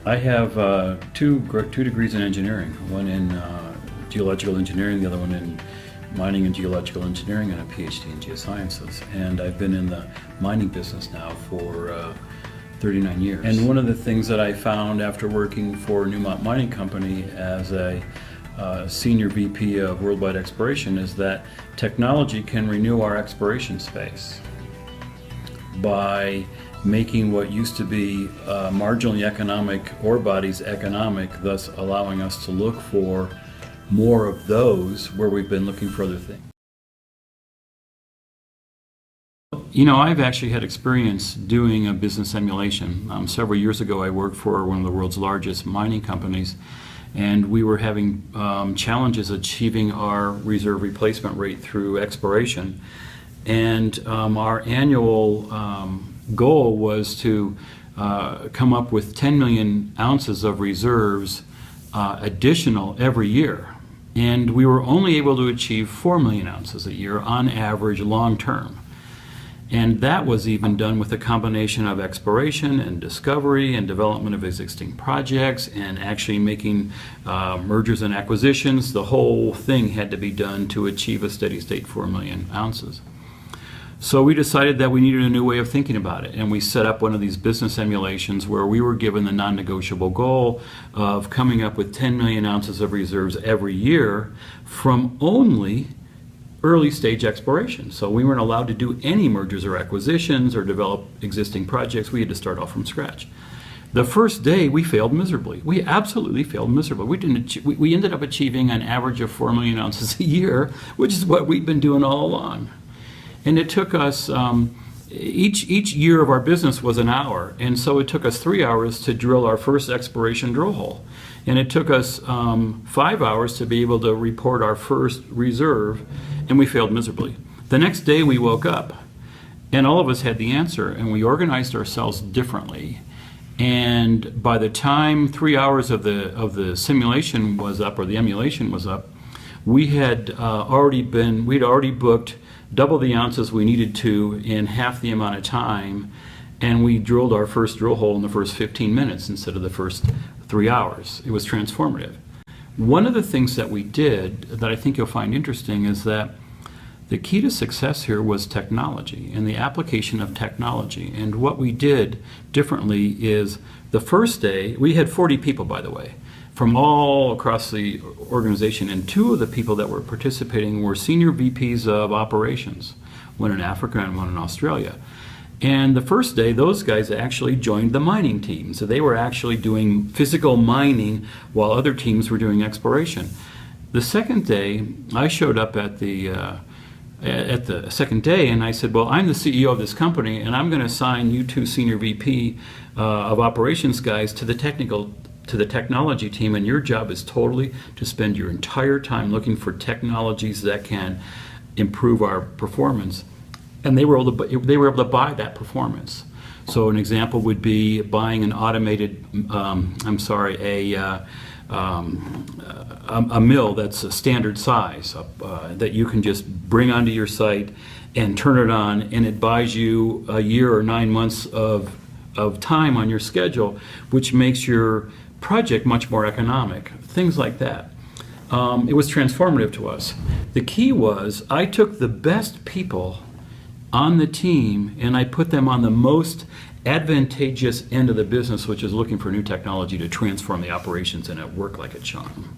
I have two degrees in engineering, one in geological engineering, the other one in mining and geological engineering, and a PhD in geosciences. And I've been in the mining business now for 39 years. And one of the things that I found after working for Newmont Mining Company as a Senior VP of Worldwide Exploration is that technology can renew our exploration space by making what used to be marginally economic ore bodies economic, thus allowing us to look for more of those where we've been looking for other things. You know, I've actually had experience doing a business simulation. Several years ago I worked for one of the world's largest mining companies, and we were having challenges achieving our reserve replacement rate through exploration. And our annual goal was to come up with 10 million ounces of reserves additional every year. And we were only able to achieve 4 million ounces a year on average long term. And that was even done with a combination of exploration and discovery and development of existing projects and actually making mergers and acquisitions. The whole thing had to be done to achieve a steady state 4 million ounces. So we decided that we needed a new way of thinking about it, and we set up one of these business simulations where we were given the non-negotiable goal of coming up with 10 million ounces of reserves every year from only early stage exploration. So we weren't allowed to do any mergers or acquisitions or develop existing projects. We had to start off from scratch. The first day we failed miserably. We absolutely failed miserably. We ended up achieving an average of 4 million ounces a year, which is what we've been doing all along. And it took us, each year of our business was an hour, and so it took us 3 hours to drill our first exploration drill hole. And it took us 5 hours to be able to report our first reserve, and we failed miserably. The next day we woke up, and all of us had the answer, and we organized ourselves differently. And by the time 3 hours of the simulation was up, or the emulation was up, we'd already booked double the ounces we needed to in half the amount of time, and we drilled our first drill hole in the first 15 minutes instead of the first 3 hours. It was transformative. One of the things that we did that I think you'll find interesting is that the key to success here was technology and the application of technology. And what we did differently is the first day, we had 40 people, by the way, from all across the organization, and 2 of the people that were participating were senior VPs of operations, one in Africa and one in Australia. And the first day, those guys actually joined the mining team. So they were actually doing physical mining while other teams were doing exploration. The second day, I showed up at the second day, and I said, well, I'm the CEO of this company, and I'm going to assign you 2 senior VP of operations guys to the technology team, and your job is totally to spend your entire time looking for technologies that can improve our performance. And they were able to buy that performance. So an example would be buying an automated, a mill that's a standard size that you can just bring onto your site and turn it on, and it buys you a year or 9 months of time on your schedule, which makes your project much more economic. Things like that. It was transformative to us. The key was I took the best people on the team and I put them on the most advantageous end of the business, which is looking for new technology to transform the operations, and it worked like a charm.